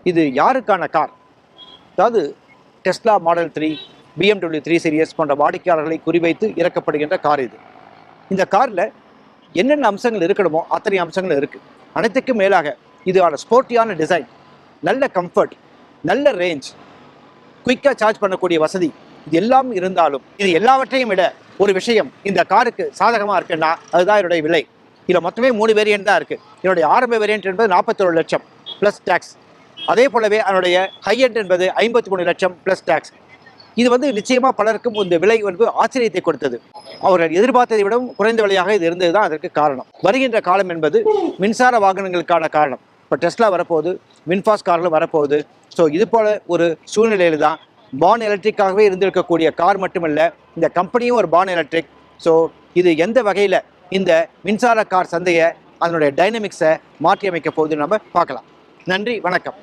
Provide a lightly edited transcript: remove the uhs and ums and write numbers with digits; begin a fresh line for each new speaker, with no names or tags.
இது யாருக்கான கார்? அதாவது டெஸ்லா மாடல் 3, BMW 3 சீரியஸ் போன்ற வாடிக்கையாளர்களை குறிவைத்து இறக்கப்படுகின்ற கார் இது. இந்த காரில் என்னென்ன அம்சங்கள் இருக்கணுமோ அத்தனை அம்சங்கள் இருக்குது. அனைத்துக்கும் மேலாக இதுவான ஸ்போர்ட்டியான டிசைன், நல்ல கம்ஃபர்ட், நல்ல ரேஞ்ச், குயிக்காக சார்ஜ் பண்ணக்கூடிய வசதி, இது எல்லாம் இருந்தாலும் இது எல்லாவற்றையும் விட ஒரு விஷயம் இந்த காருக்கு சாதகமாக இருக்குன்னா அதுதான் என்னுடைய விலை. இதில் மொத்தமே 3 வேரியன்ட் தான் இருக்குது. என்னுடைய ஆரம்ப வேரியன்ட் என்பது 41 லட்சம் ப்ளஸ் டேக்ஸ். அதே போலவே அதனுடைய ஹையண்ட் என்பது 53 லட்சம் ப்ளஸ் டேக்ஸ். இது நிச்சயமாக பலருக்கும் இந்த விலை ஆச்சரியத்தை கொடுத்தது. அவர்கள் எதிர்பார்த்ததை விடவும் குறைந்த விலையாக இது இருந்தது தான் அதற்கு காரணம். வருகின்ற காலம் என்பது மின்சார வாகனங்களுக்கான காரணம். இப்போ டெஸ்லா வரப்போகுது, வின்ஃபாஸ்ட் கார்களும் வரப்போகுது. ஸோ இது போல ஒரு சூழ்நிலையில் தான் பார்ன் எலக்ட்ரிக்காகவே இருந்திருக்கக்கூடிய கார் மட்டுமல்ல, இந்த கம்பெனியும் ஒரு பார்ன் எலக்ட்ரிக். ஸோ இது எந்த வகையில் இந்த மின்சார கார் சந்தையை, அதனுடைய டைனமிக்ஸை மாற்றி அமைக்க போகுதுன்னு நம்ம பார்க்கலாம். நன்றி, வணக்கம்.